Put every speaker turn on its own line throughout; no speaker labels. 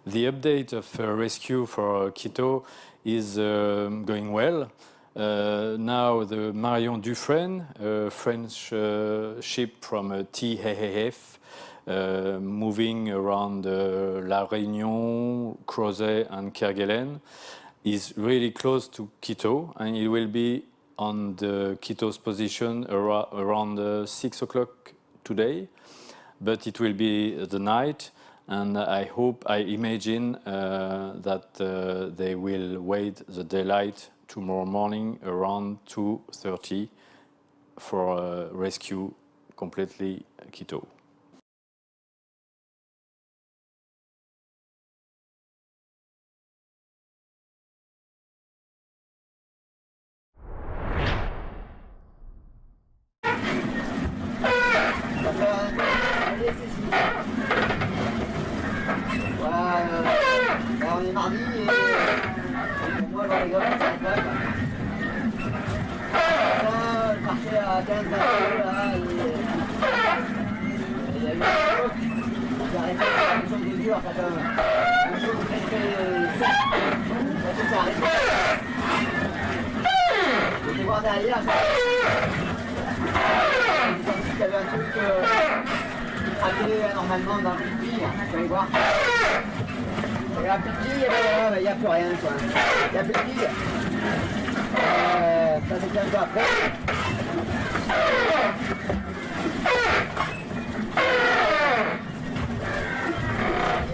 The update of rescue for Kito is going well. Now the Marion Dufresne, a French ship from TAAF, moving around La Réunion, Crozet and Kerguelen, is really close to Kito, and it will be on the Kito's position around 6 o'clock today, but it will be the night. And I imagine that they will wait the daylight tomorrow morning around 2:30 for rescue completely Kito.
On est mardi et pour moi, dans les gars, ça s'arrête là. Je marchais à 15 là, et il y a eu un choc. J'ai arrêté de faire quelque chose de dur, ça fait une chose très sec. Ça s'est arrêté. J'étais voir derrière, j'ai senti qu'il y avait un truc qui craquait normalement dans le pied. Vous allez voir. Il y a plus de billes, il n'y a plus rien quoi. Il n'y a plus de billes. Ça c'est un peu après.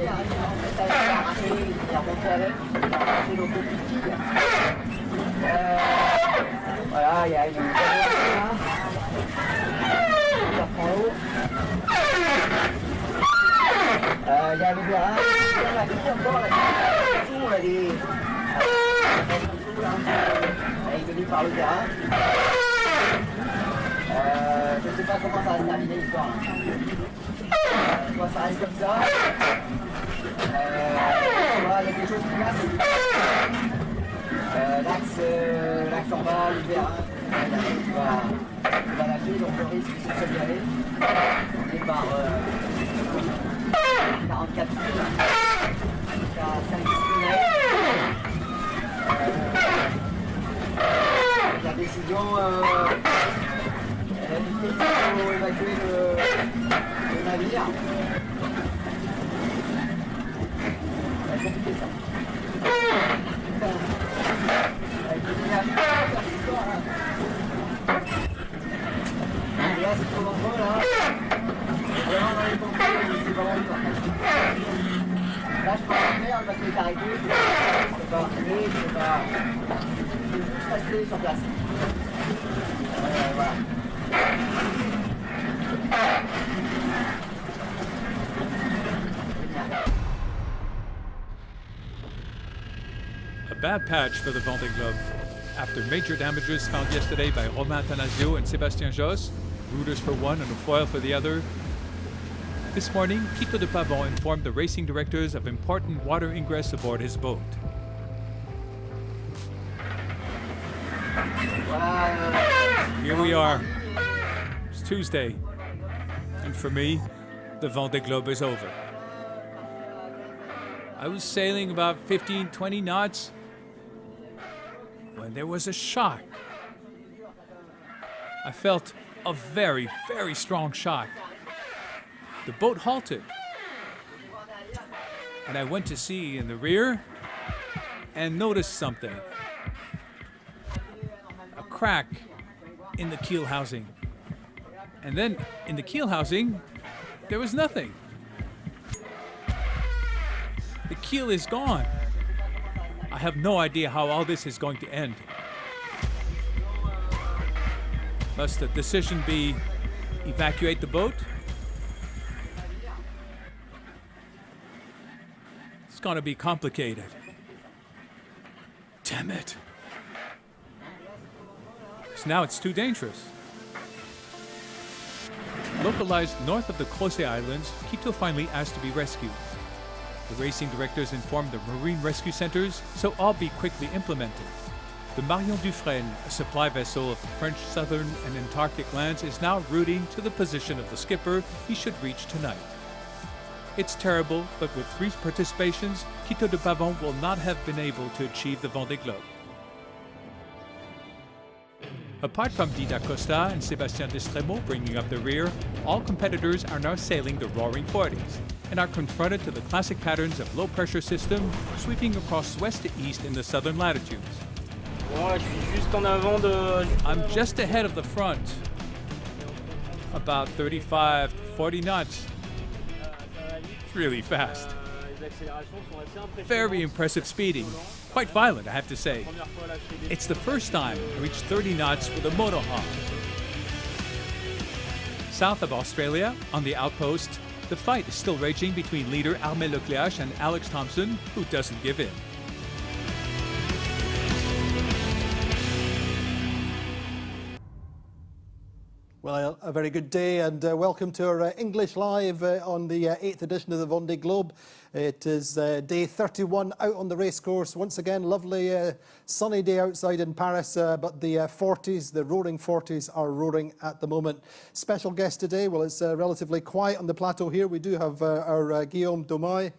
Il a arraché, il a remonté avec, il a arraché nos petites billes. Voilà, il y a une caméra là. Ça prend l'eau. Il y a le verre, il y a la grille encore, la grille, elle est venue par le terrain. Je ne sais pas comment ça va se terminer l'histoire. Soit ça reste comme ça, soit il y a quelque chose qui casse. L'axe en bas, le terrain, il va lâcher, donc le risque c'est de se garer. On est par 44 fils, jusqu'à 5-6 km. La décision, elle a dit qu'il faut évacuer le navire. Ça va être compliqué ça. Avec le navire, cette histoire là. Et là c'est trop dangereux là. Vraiment dans les pompiers, c'est pas bon du tout. Là je peux pas faire parce qu'il est arrêté, je peux pas reculer, je peux pas. Je peux juste rester sur place. Voilà.
A bad patch for the Vendee Globe. After major damages found yesterday by Romain Thanasio and Sébastien Josse, rooters for one and a foil for the other, this morning, Kito de Pavant informed the racing directors of important water ingress aboard his boat. Here we are. It's Tuesday. And for me, the Vendee Globe is over. I was sailing about 15-20 knots when there was a shock. I felt a very, very strong shock. The boat halted, and I went to see in the rear and noticed something. A crack in the keel housing. And then in the keel housing, there was nothing. The keel is gone. I have no idea how all this is going to end. Must the decision be evacuate the boat? It's going to be complicated. Damn it. So now it's too dangerous. Localized north of the Crozet Islands, Kito finally asked to be rescued. The racing directors informed the marine rescue centers, so all be quickly implemented. The Marion Dufresne, a supply vessel of the French southern and Antarctic lands, is now routing to the position of the skipper he should reach tonight. It's terrible, but with 3 participations, Kito de Pavant will not have been able to achieve the Vendée Globe. Apart from Dida Costa and Sébastien Destremaux bringing up the rear, all competitors are now sailing the Roaring Forties and are confronted to the classic patterns of low-pressure system sweeping across west to east in the southern latitudes. I'm just ahead of the front, about 35 to 40 knots. It's really fast. Very impressive speeding. Quite violent, I have to say. It's the first time I reached 30 knots with a motorhome. South of Australia, on the outpost, the fight is still raging between leader Armel Lecléache and Alex Thompson, who doesn't give in.
Well, a very good day and welcome to our English Live on the 8th edition of the Vendée Globe. It is day 31 out on the racecourse. Once again, lovely sunny day outside in Paris, but the 40s, the roaring 40s are roaring at the moment. Special guest today, well, it's relatively quiet on the plateau here. We do have our Guillaume Domaille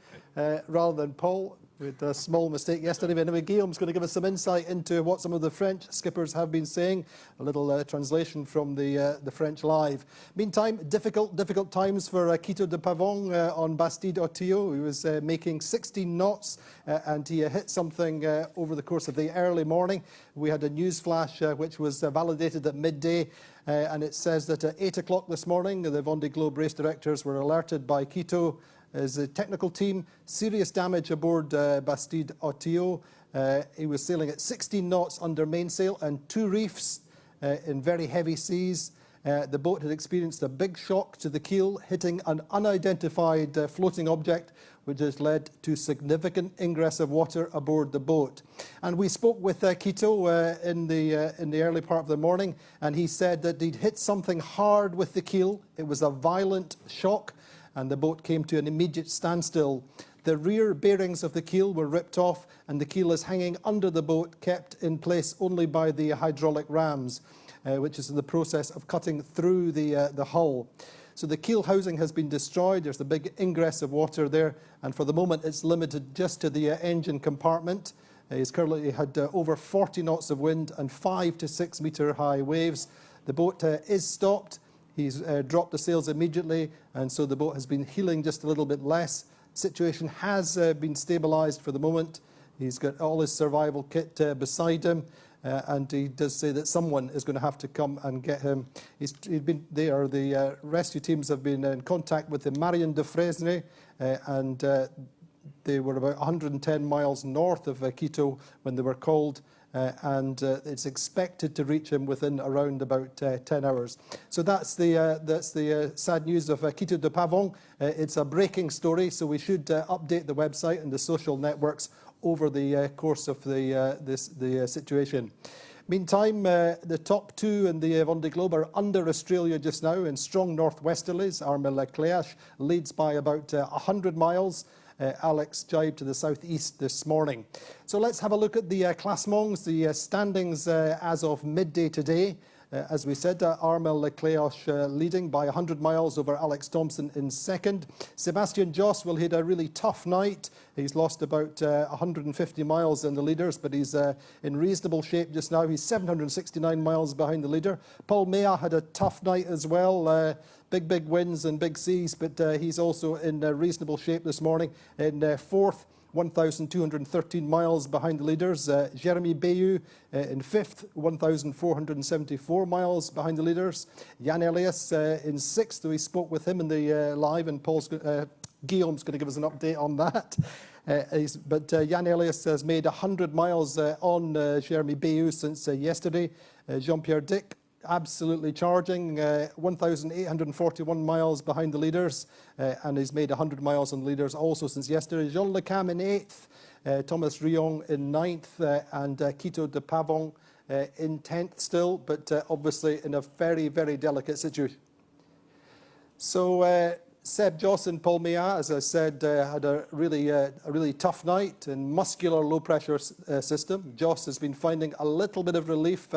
rather than Paul. With a small mistake yesterday, but anyway, Guillaume's going to give us some insight into what some of the French skippers have been saying. A little translation from the French Live. Meantime, difficult times for Kito de Pavant on Bastide-Autillot. He was making 16 knots and he hit something over the course of the early morning. We had a news flash which was validated at midday. And it says that at 8 o'clock this morning, the Vendée Globe race directors were alerted by Kito as a technical team, serious damage aboard Bastide-Autillot. He was sailing at 16 knots under mainsail and 2 reefs in very heavy seas. The boat had experienced a big shock to the keel, hitting an unidentified floating object, which has led to significant ingress of water aboard the boat. And we spoke with Kito in the early part of the morning, and he said that he'd hit something hard with the keel. It was a violent shock, and the boat came to an immediate standstill. The rear bearings of the keel were ripped off, and the keel is hanging under the boat, kept in place only by the hydraulic rams, which is in the process of cutting through the hull. So the keel housing has been destroyed. There's a big ingress of water there, and for the moment it's limited just to the engine compartment. He's currently had over 40 knots of wind and 5 to 6 metre high waves. The boat is stopped. He's dropped the sails immediately, and so the boat has been heeling just a little bit less. Situation has been stabilised for the moment. He's got all his survival kit beside him, and he does say that someone is going to have to come and get him. The rescue teams have been in contact with the Marion de Fresnay, and they were about 110 miles north of Kito when they were called. And it's expected to reach him within around about 10 hours. So that's the sad news of Kito de Pavant. It's a breaking story, so we should update the website and the social networks over the course of the situation. Meantime, the top 2 in the Vendée Globe are under Australia just now in strong northwesterlies. Armel Lecléache leads by about 100 miles. Alex jibed to the southeast this morning. So let's have a look at the classements, the standings as of midday today. As we said, Armel Lecléache leading by 100 miles over Alex Thompson in second. Sébastien Josse will hit a really tough night. He's lost about 150 miles in the leaders, but he's in reasonable shape just now. He's 769 miles behind the leader. Paul Mea had a tough night as well. Big winds and big seas, but he's also in reasonable shape this morning. In fourth, 1,213 miles behind the leaders. Jérémy Bayou in fifth, 1,474 miles behind the leaders. Jan Elias in sixth. We spoke with him in the live, and Guillaume's going to give us an update on that. But Jan Elias has made 100 miles on Jérémy Bayou since yesterday. Jean-Pierre Dick absolutely charging, 1,841 miles behind the leaders, and he's made 100 miles on the leaders also since yesterday. Jean Le Cam in 8th, Thomas Rion in 9th, and Kito de Pavant in 10th still, but obviously in a very, very delicate situation. So Seb Josse and Paul Mea, as I said, had a really tough night in muscular low-pressure system. Josse has been finding a little bit of relief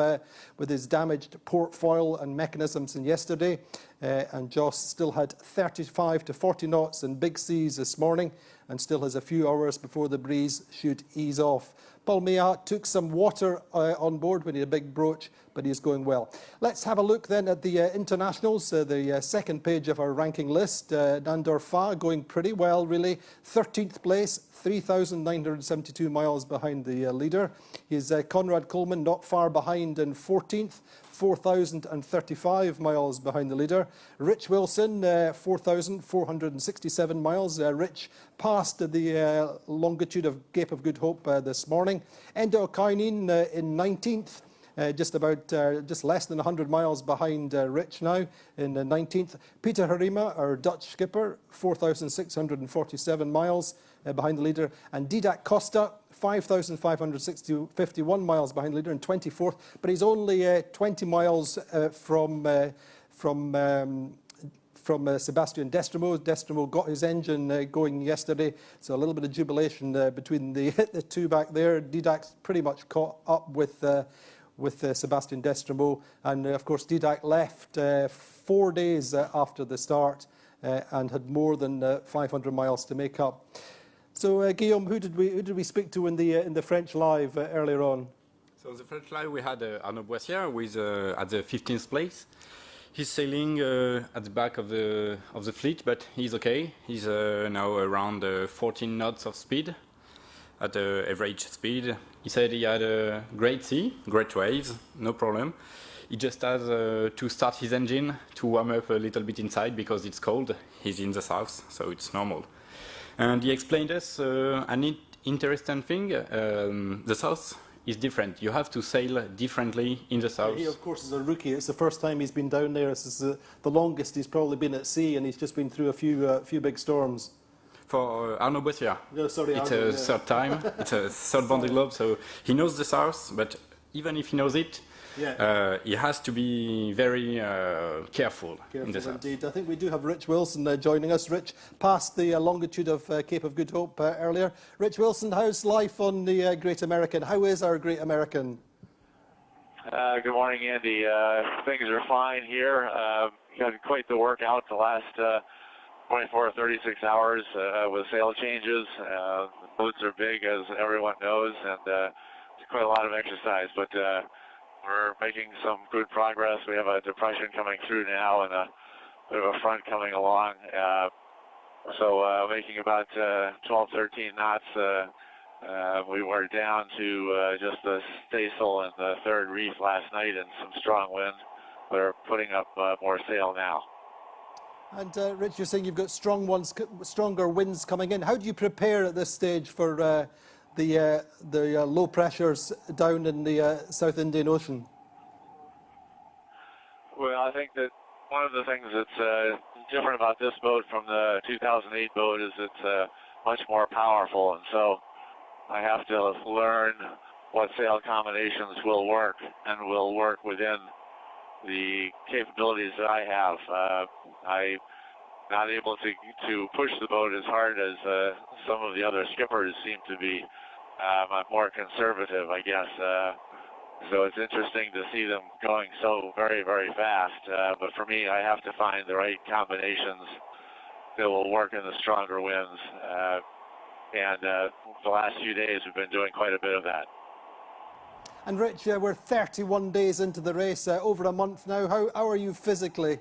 with his damaged port foil and mechanisms since yesterday. and Joss still had 35 to 40 knots in big seas this morning and still has a few hours before the breeze should ease off. Paul Meillat took some water on board when he had a big broach, but he's going well. Let's have a look then at the internationals, the second page of our ranking list. Nandor Fa going pretty well, really. 13th place, 3,972 miles behind the leader. He's Conrad Coleman not far behind in 14th, 4,035 miles behind the leader. Rich Wilson, 4,467 miles. Rich passed the longitude of Cape of Good Hope this morning. Endo Kainin in 19th. Just less than 100 miles behind Rich now in 19th. Peter Harima, our Dutch skipper, 4,647 miles behind the leader. And Didac Costa, 5,551 miles behind the leader in 24th. But he's only 20 miles from Sebastian Destremo. Destremo got his engine going yesterday, so a little bit of jubilation between the two back there. Didac's pretty much caught up with Sebastian Destremo, and of course Didac left 4 days after the start and had more than 500 miles to make up. So Guillaume, who did we speak to in the French live earlier on?
So the French live we had Arnaud Boissière with at the 15th place. He's sailing at the back of the fleet, but he's okay. He's now around 14 knots of speed at the average speed. He said he had a great sea, great waves, no problem. He just has to start his engine to warm up a little bit inside because it's cold. He's in the south, so it's normal. And he explained us an interesting thing. The south is different. You have to sail differently in the south.
He, of course, is a rookie. It's the first time he's been down there. This is the longest he's probably been at sea, and he's just been through a few big storms.
For Arnaud Boissière,
no, sorry,
it's
Arnaud,
a third time. It's a third Vendee Globe, so he knows the south. But even if he knows it, he has to be very careful in the south.
Indeed. I think we do have Rich Wilson joining us. Rich passed the longitude of Cape of Good Hope earlier. Rich Wilson, how's life on the Great American? How is our Great American?
Good morning, Andy. Things are fine here. Had quite the workout the last 24 or 36 hours with sail changes. The boats are big, as everyone knows, and it's quite a lot of exercise, but we're making some good progress. We have a depression coming through now and a bit of a front coming along. So making about 12, 13 knots. We were down to just the staysail and the third reef last night and some strong wind. We're putting up more sail now.
And Rich, you're saying you've got stronger winds coming in. How do you prepare at this stage for the low pressures down in the South Indian Ocean?
Well, I think that one of the things that's different about this boat from the 2008 boat is it's much more powerful, and so I have to learn what sail combinations will work and will work within the capabilities that I have. I'm not able to push the boat as hard as some of the other skippers seem to be. I'm more conservative, I guess. So it's interesting to see them going so very, very fast. But for me, I have to find the right combinations that will work in the stronger winds. And the last few days, we've been doing quite a bit of that.
And Rich, we're 31 days into the race, over a month now. How are you physically?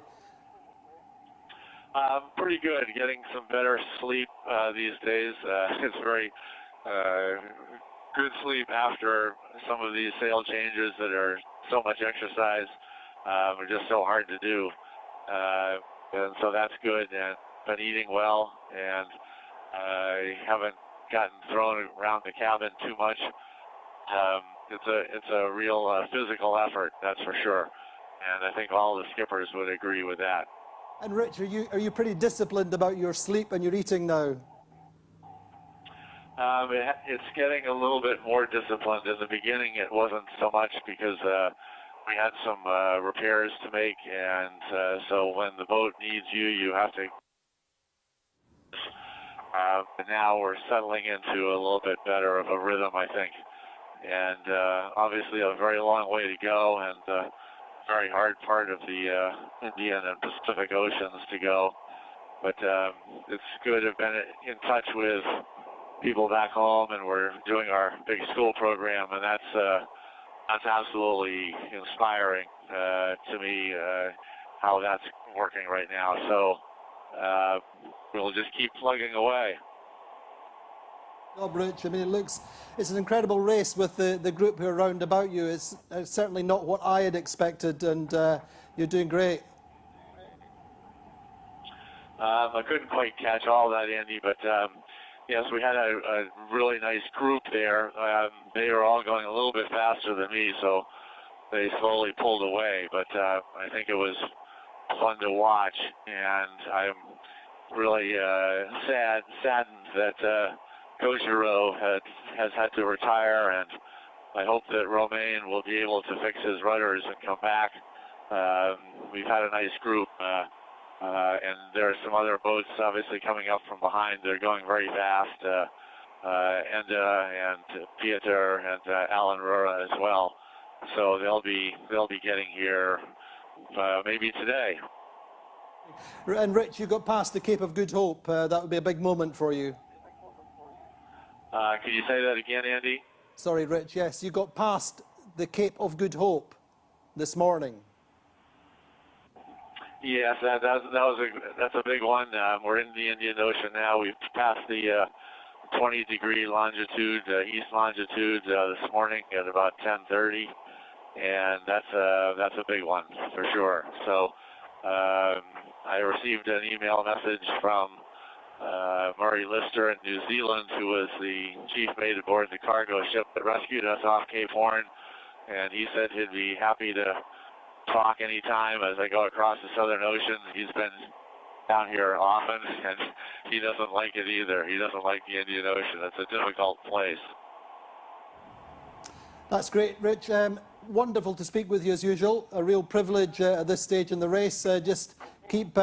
Pretty good. Getting some better sleep these days. It's very good sleep after some of these sail changes that are so much exercise. Are just so hard to do. And so that's good. And been eating well, and I haven't gotten thrown around the cabin too much. It's a real physical effort, that's for sure, and I think all the skippers would agree with that.
And Rich, are you pretty disciplined about your sleep and your eating now?
It's getting a little bit more disciplined. In the beginning, it wasn't so much because we had some repairs to make, and so when the boat needs you, you have to. But now we're settling into a little bit better of a rhythm, I think. And obviously a very long way to go, and very hard part of the Indian and Pacific Oceans to go. But it's good to have been in touch with people back home, and we're doing our big school program, and that's absolutely inspiring to me how that's working right now. So we'll just keep plugging away.
Job, Rich. I mean, it's an incredible race with the group who are round about you. It's certainly not what I had expected, and you're doing great.
I couldn't quite catch all that, Andy, but yes, we had a really nice group there. They were all going a little bit faster than me, so they slowly pulled away, but I think it was fun to watch, and I'm really saddened that Kojiro has had to retire, and I hope that Romain will be able to fix his rudders and come back. We've had a nice group, and there are some other boats obviously coming up from behind. They're going very fast, Enda and Pieter and Alan Rura as well. So they'll be getting here maybe today.
And Rich, you got past the Cape of Good Hope. That would be a big moment for you.
Could you say that again, Andy?
Sorry, Rich. Yes, you got past the Cape of Good Hope this morning.
Yes, that's a big one. We're in the Indian Ocean now. We've passed the 20-degree longitude, east longitude this morning at about 10:30, and that's a big one for sure. So I received an email message from Murray Lister in New Zealand, who was the chief mate aboard the cargo ship that rescued us off Cape Horn, and he said he'd be happy to talk anytime as I go across the Southern Ocean. He's been down here often, and he doesn't like it either. He doesn't like the Indian Ocean. It's a difficult place.
That's great, Rich. Wonderful to speak with you as usual. A real privilege at this stage in the race. Just keep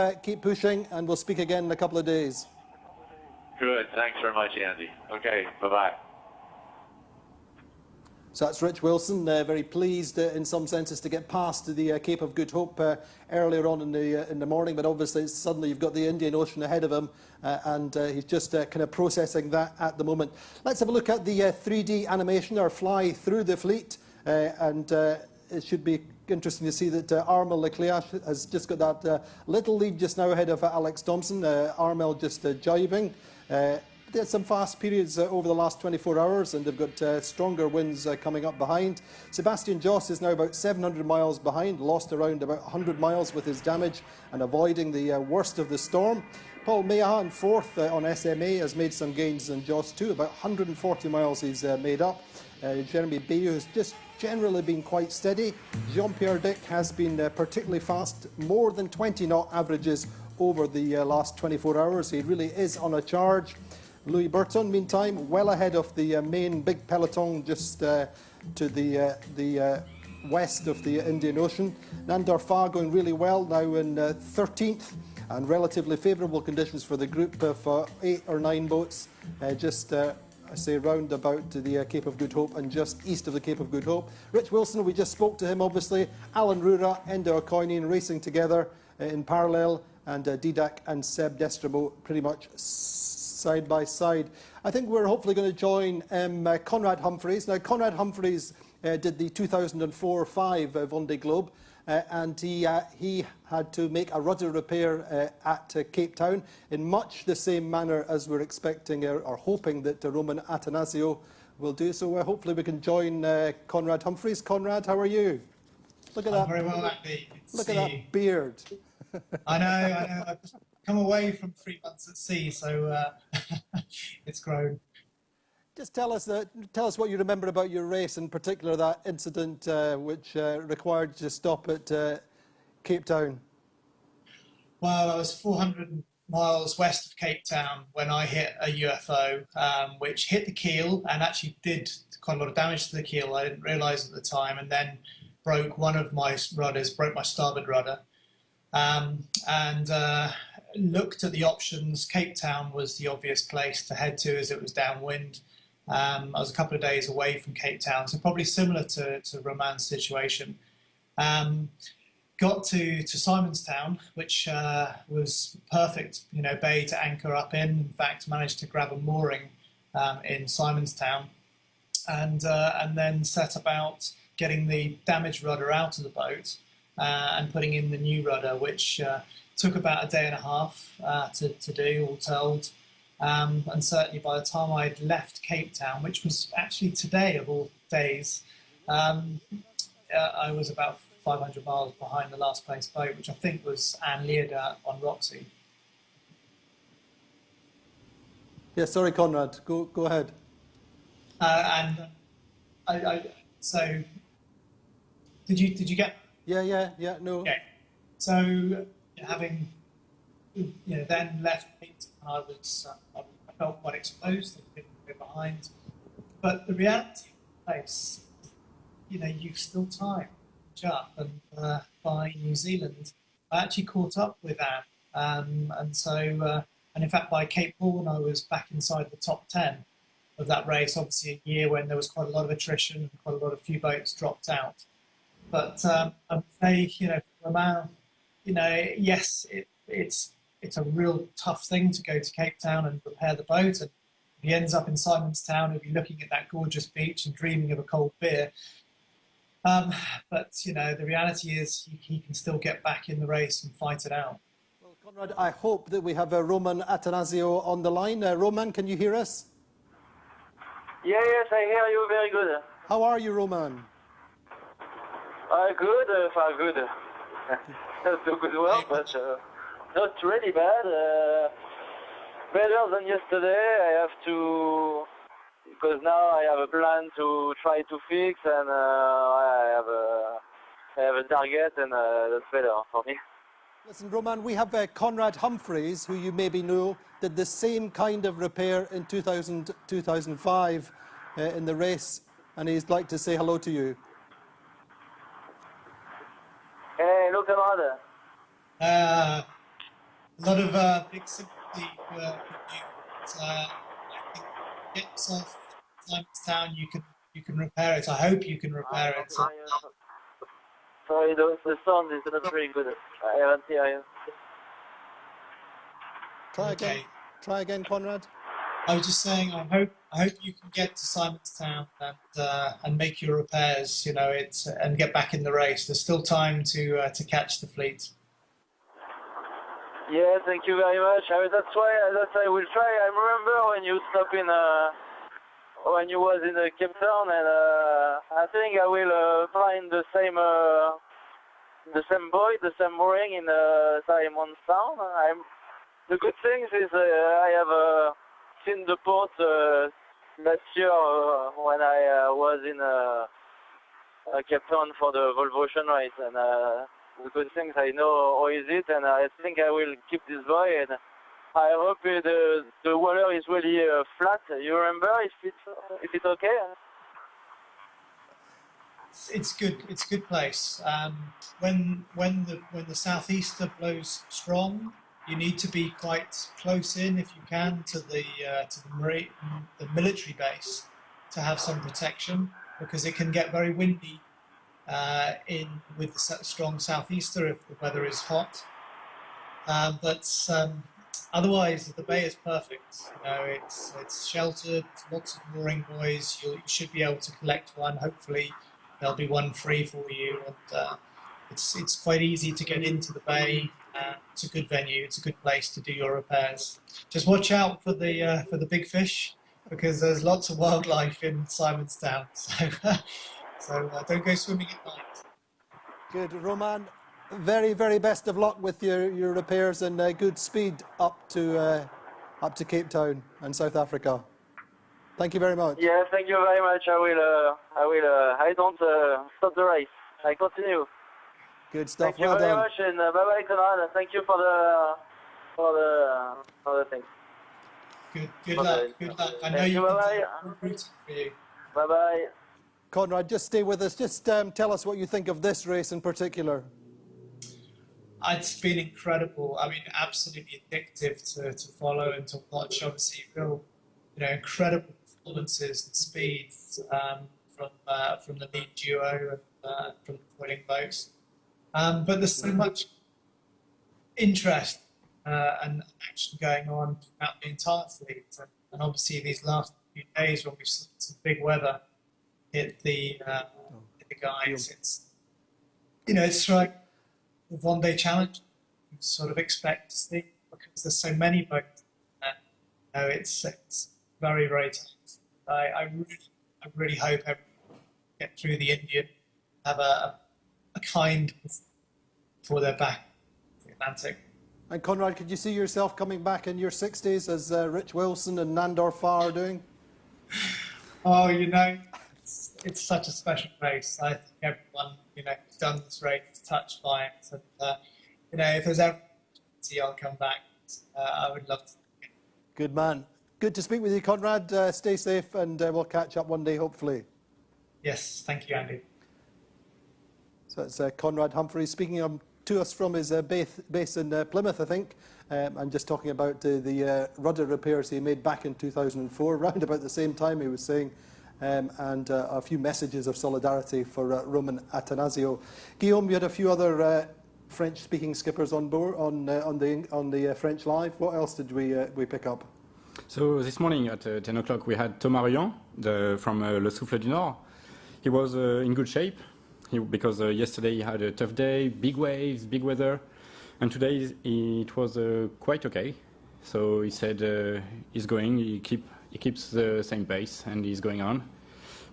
pushing, and we'll speak again in a couple of days.
Good. Thanks very much, Andy. Okay. Bye-bye.
So that's Rich Wilson, very pleased in some senses to get past the Cape of Good Hope earlier on in the morning, but obviously suddenly you've got the Indian Ocean ahead of him, and he's just kind of processing that at the moment. Let's have a look at the 3D animation, or fly through the fleet, and it should be interesting to see that Armel Leclerc has just got that little lead just now ahead of Alex Thompson. Armel just jibing. They had some fast periods over the last 24 hours, and they've got stronger winds coming up behind. Sebastian Josse is now about 700 miles behind, lost around about 100 miles with his damage and avoiding the worst of the storm. Paul Meillat in fourth on SMA has made some gains in Josse too, about 140 miles he's made up. Jeremy Bayou has just generally been quite steady. Jean-Pierre Dick has been particularly fast, more than 20 knot averages over the last 24 hours. He really is on a charge. Louis Burton, meantime, well ahead of the main big peloton just to the west of the Indian Ocean. Nandor Fa going really well, now in 13th, and relatively favourable conditions for the group of 8 or 9 boats, I say round about the Cape of Good Hope and just east of the Cape of Good Hope. Rich Wilson, we just spoke to him obviously. Alan Rura, Enda Okoinen racing together in parallel, and Didac and Seb Destremo pretty much side by side. I think we're hopefully going to join Conrad Humphreys. Now, Conrad Humphreys did the 2004-5 Vendee Globe, and he had to make a rudder repair at Cape Town in much the same manner as we're expecting or hoping that Roman Attanasio will do. So hopefully we can join Conrad Humphreys. Conrad, how are you? Look at that.
Very well, Andy.
Look at that beard.
I know. I've just come away from 3 months at sea, so it's grown.
Just tell us what you remember about your race, in particular that incident which required you to stop at Cape Town.
Well, I was 400 miles west of Cape Town when I hit a UFO, which hit the keel and actually did quite a lot of damage to the keel. I didn't realise at the time, and then broke one of my rudders, broke my starboard rudder. And looked at the options. Cape Town was the obvious place to head to as it was downwind. I was a couple of days away from Cape Town, so probably similar to Roman's situation. Got to Simonstown, which was perfect, bay to anchor up in. In fact, managed to grab a mooring in Simonstown, and then set about getting the damaged rudder out of the boat and putting in the new rudder, which took about a day and a half to do, all told. And certainly by the time I'd left Cape Town, which was actually today of all days, I was about 500 miles behind the last place boat, which I think was Anne Leader on Roxy.
Yeah, sorry, Conrad. Go ahead.
And so did you get?
Yeah. No.
Okay. So having then left Cape Town, I felt quite exposed, a bit behind. But the reality of the place, you've still time to catch up. And by New Zealand, I actually caught up with Anne. And in fact, by Cape Horn, I was back inside the top 10 of that race. Obviously, a year when there was quite a lot of attrition, and quite a lot of few boats dropped out. But I would say, Romain, yes, it's a real tough thing to go to Cape Town and repair the boat. And if he ends up in Simonstown, he'll be looking at that gorgeous beach and dreaming of a cold beer. But the reality is he can still get back in the race and fight it out.
Well, Conrad, I hope that we have Roman Atanasio on the line. Roman, can you hear us?
Yes, I hear you very good.
How are you, Roman?
Good, far good. Not so good well, but not really bad. Better than yesterday. I have to, because now I have a plan to try to fix, and I have a target, and that's better for me.
Listen, Roman, we have Conrad Humphreys, who you maybe know, did the same kind of repair in 2005 in the race, and he'd like to say hello to you.
Hey, look at
A lot of big sympathy for you. I think get yourself Simonstown, you can repair it. I hope you can repair it.
Sorry, the sound is not very good. I haven't heard you.
Try again, Conrad.
I was just saying, I hope you can get to Simonstown and make your repairs, and get back in the race. There's still time to catch the fleet.
Yeah, thank you very much. That's why I will try. I remember when you stopped when you was in Cape Town, and I think I will find the same boy, the same mooring in Simonstown. The good thing is I have seen the port last year when I was in Cape Town for the Volvo Ocean race, and the good things I know how is it, and I think I will keep this boy, and I hope the water is really flat. You remember if it's okay?
It's good. It's a good place. When the southeaster blows strong, you need to be quite close in, if you can, to the military base to have some protection, because it can get very windy with the strong southeaster if the weather is hot. But otherwise, the bay is perfect. It's sheltered. Lots of mooring buoys. You should be able to collect one. Hopefully, there'll be one free for you, and it's quite easy to get into the bay. It's a good venue. It's a good place to do your repairs. Just watch out for the big fish, because there's lots of wildlife in Simonstown. So don't go swimming at night.
Good, Roman. Very, very best of luck with your repairs, and good speed up to Cape Town and South Africa. Thank you very much.
Yeah, thank you very much. I don't stop the race. I continue.
Good stuff.
Thank you
well
very
done.
much, and bye-bye, Conrad. Thank you for the things.
Good luck. Good luck. I know we're rooting for you.
Bye-bye.
Conrad, just stay with us. Just tell us what you think of this race in particular.
It's been incredible. I mean, absolutely addictive to follow and to watch. Obviously, real, incredible performances and speeds from the lead duo. the foiling boats. But there's so much interest and action going on throughout the entire fleet. And obviously these last few days when we've seen some big weather hit the guys, it's like the Vendee Challenge. You sort of expect to see because there's so many boats. It's very, very tough. I really hope everyone get through the Indian, have a kind before they're back in the Atlantic.
And Conrad, could you see yourself coming back in your 60s as Rich Wilson and Nandor Farr are doing?
Oh, it's such a special race. I think everyone, who's done this race is touched by it. And, if there's ever I'll come back. I would love to.
Good man. Good to speak with you, Conrad. Stay safe and we'll catch up one day, hopefully.
Yes, thank you, Andy.
So it's Conrad Humphreys speaking to us from his base in Plymouth, I think. And just talking about the rudder repairs he made back in 2004, around about the same time he was saying, and a few messages of solidarity for Roman Attanasio. Guillaume, you had a few other French-speaking skippers on board on the French Live. What else did we pick up?
So this morning at 10 o'clock we had Thomas Ruyant from Le Souffle du Nord. He was in good shape because yesterday he had a tough day, big waves, big weather, and today it was quite okay. So he said he's going, he keeps the same pace and he's going on.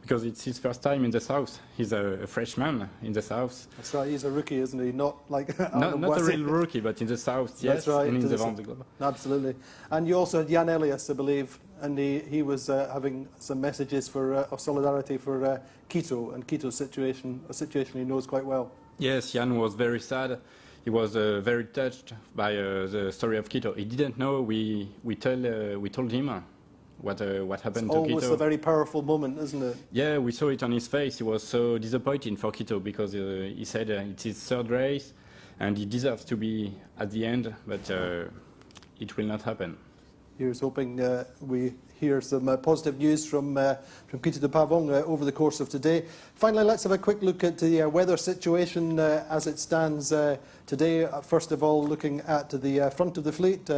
Because it's his first time in the south. He's a freshman in the south.
That's right, he's a rookie, isn't he? Not like
not a real rookie, but in the south, yes,
that's right,
and in the Vendee Globe.
Absolutely. And you also had Jan Elias, I believe, and he was having some messages of solidarity for Kito and Kito's situation, a situation he knows quite well.
Yes, Jan was very sad. He was very touched by the story of Kito. He didn't know. We told him what happened to Kito.
It's always a very powerful moment, isn't it?
Yeah, we saw it on his face. He was so disappointed for Kito because he said it's his third race and he deserves to be at the end, but it will not happen.
Here's hoping we hear some positive news from Kito de Pavant over the course of today. Finally, let's have a quick look at the weather situation as it stands today. First of all, looking at the front of the fleet,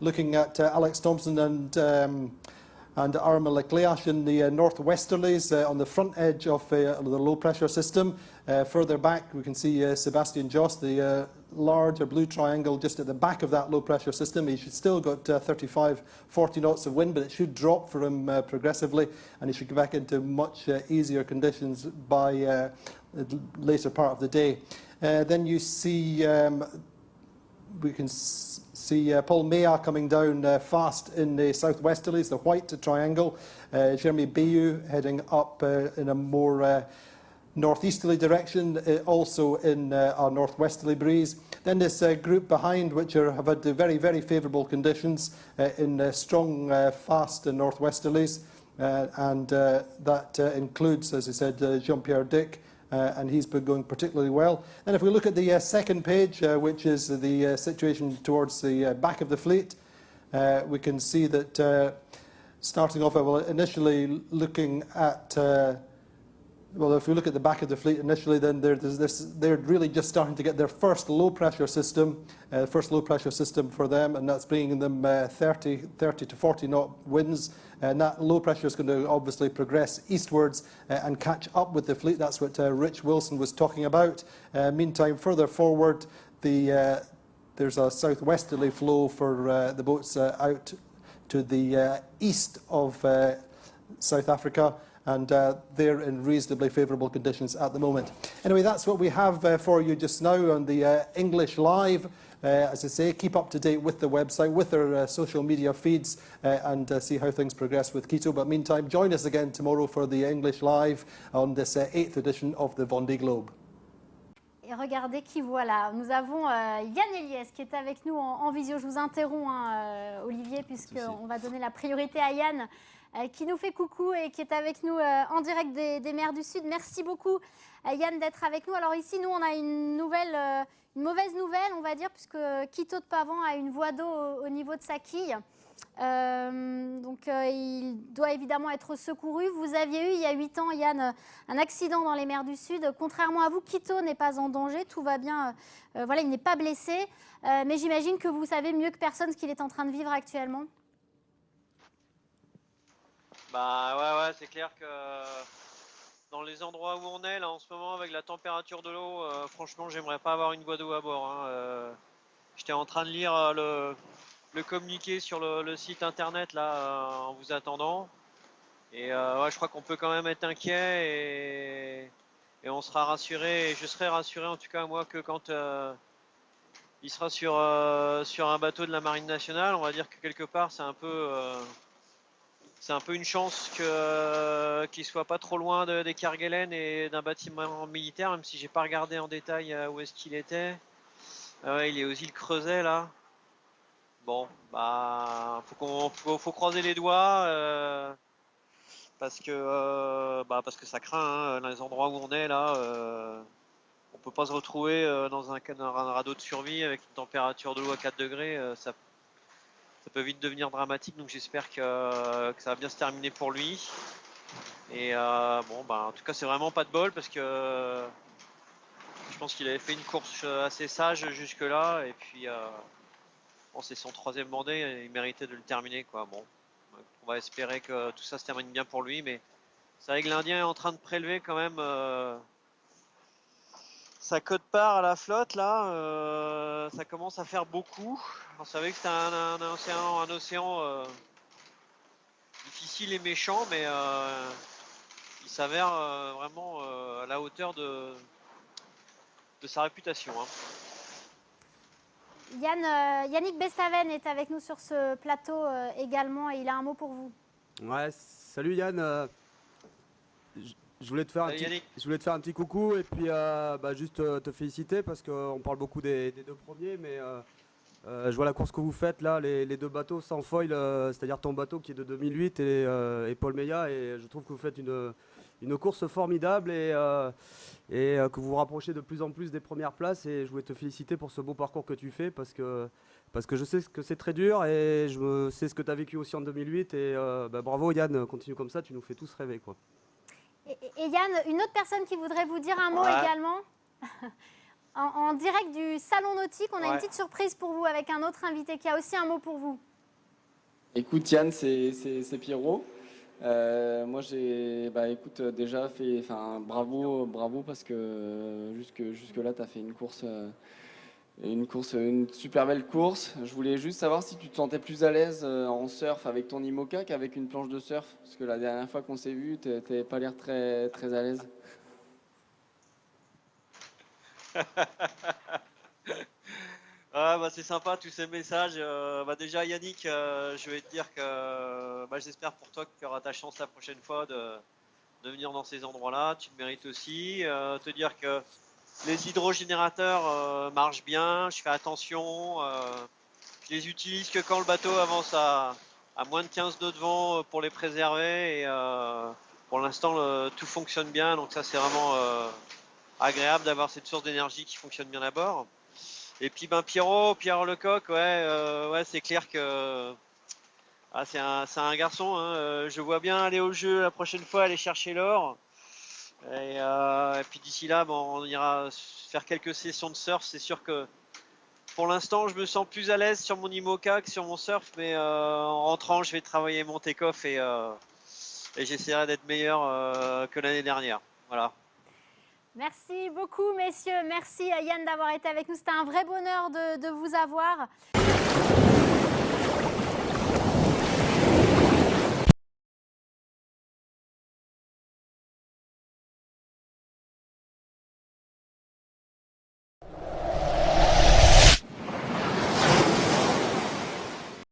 looking at Alex Thompson and Arma Leclerc in the northwesterlies on the front edge of the low pressure system. Further back we can see Sébastien Josse, the larger blue triangle just at the back of that low pressure system. He should still got 35-40 knots of wind, but it should drop for him progressively and he should get back into much easier conditions by the later part of the day. Then you see we can see Paul Meillat coming down fast in the southwesterlies, the white triangle. Jeremy Bayou heading up in a more northeasterly direction, also in our northwesterly breeze. Then this group behind, which have had very, very favourable conditions in strong, fast northwesterlies, and that includes, as I said, Jean-Pierre Dick. And he's been going particularly well. And if we look at the second page, which is the situation towards the back of the fleet, we can see that starting off, initially looking at, if we look at the back of the fleet initially, then they're really just starting to get their first low pressure system for them, and that's bringing them 30 to 40 knot winds. And that low pressure is going to obviously progress eastwards and catch up with the fleet. That's what Rich Wilson was talking about. Meantime, further forward, there's a southwesterly flow for the boats out to the east of South Africa, and they're in reasonably favourable conditions at the moment. Anyway, that's what we have for you just now on the English Live. As I say, keep up to date with the website, with their social media feeds, and see how things progress with Kito. But meantime, join us again tomorrow for the English Live on this 8th edition of the Vendee Globe.
Et regardez qui voilà. Nous avons Yann Eliès qui est avec nous en visio. Je vous interromps, Olivier, puisqu'on va donner la priorité à Yann, qui nous fait coucou et qui est avec nous en direct des mers du Sud. Merci beaucoup, Yann, d'être avec nous. Alors ici, nous, on a une mauvaise nouvelle, on va dire, puisque Kito de Pavant a une voie d'eau au niveau de sa quille. Il doit évidemment être secouru. Vous aviez eu, il y a 8 ans, Yann, un accident dans les mers du Sud. Contrairement à vous, Kito n'est pas en danger, tout va bien. Voilà, il n'est pas blessé. Mais j'imagine que vous savez mieux que personne ce qu'il est en train de vivre actuellement.
Bah ouais, c'est clair que dans les endroits où on est là en ce moment avec la température de l'eau, franchement, j'aimerais pas avoir une boîte d'eau à bord. Hein. J'étais en train de lire le communiqué sur le site internet là en vous attendant. Et ouais, je crois qu'on peut quand même être inquiet et on sera rassuré. Et je serai rassuré en tout cas moi que quand il sera sur un bateau de la Marine nationale, on va dire que quelque part c'est un peu une chance qu'il soit pas trop loin des Kerguelen et d'un bâtiment militaire, même si j'ai pas regardé en détail où est-ce qu'il était. Ouais, il est aux îles Creuset là. Bon, bah faut croiser les doigts parce que ça craint hein, dans les endroits où on est là. On peut pas se retrouver dans un radeau de survie avec une température de l'eau à 4 degrés. Ça peut vite devenir dramatique, donc j'espère que ça va bien se terminer pour lui. Et bon, bah, en tout cas, c'est vraiment pas de bol parce que je pense qu'il avait fait une course assez sage jusque-là. Et puis, bon, c'est son 3e Vendée, et il méritait de le terminer, quoi. Bon, on va espérer que tout ça se termine bien pour lui, mais c'est vrai que l'Indien est en train de prélever quand même sa quote-part à la flotte là, ça commence à faire beaucoup. On savait que c'était un océan difficile et méchant, mais il s'avère vraiment à la hauteur de sa réputation. Hein.
Yannick Bestaven est avec nous sur ce plateau également et il a un mot pour vous.
Ouais, salut Yann. Je voulais te faire un petit coucou et puis juste te féliciter parce qu'on parle beaucoup des 2 premiers, mais je vois la course que vous faites là, les 2 bateaux sans foil, c'est-à-dire ton bateau qui est de 2008 et Paul Meillat, et je trouve que vous faites une course formidable et que vous vous rapprochez de plus en plus des premières places, et je voulais te féliciter pour ce beau parcours que tu fais parce que je sais que c'est très dur et je sais ce que tu as vécu aussi en 2008 et bravo Yann, continue comme ça, tu nous fais tous rêver quoi.
Et Yann, une autre personne qui voudrait vous dire un mot également. En direct du salon nautique, on a une petite surprise pour vous avec un autre invité qui a aussi un mot pour vous.
Écoute Yann, c'est Pierrot. Moi j'ai déjà fait, bravo parce que jusque là tu as fait une super belle course. Je voulais juste savoir si tu te sentais plus à l'aise en surf avec ton IMOCA qu'avec une planche de surf, parce que la dernière fois qu'on s'est vu, tu n'avais pas l'air très, très à l'aise.
C'est sympa tous ces messages. Déjà Yannick, je vais te dire que j'espère pour toi que tu auras ta chance la prochaine fois de venir dans ces endroits-là. Tu le mérites aussi. Te dire que les hydrogénérateurs marchent bien, je fais attention. Je les utilise que quand le bateau avance à moins de 15 nœuds de vent pour les préserver. Et pour l'instant, tout fonctionne bien. Donc ça, c'est vraiment agréable d'avoir cette source d'énergie qui fonctionne bien à bord. Et puis Pierrot Lecoq, c'est clair que c'est un garçon. Hein. Je vois bien aller au jeu la prochaine fois, aller chercher l'or. Et puis d'ici là, on ira faire quelques sessions de surf. C'est sûr que pour l'instant, je me sens plus à l'aise sur mon IMOCA que sur mon surf, mais en rentrant, je vais travailler mon take-off et j'essaierai d'être meilleur que l'année dernière. Voilà.
Merci beaucoup, messieurs. Merci à Yann d'avoir été avec nous. C'était un vrai bonheur de vous avoir.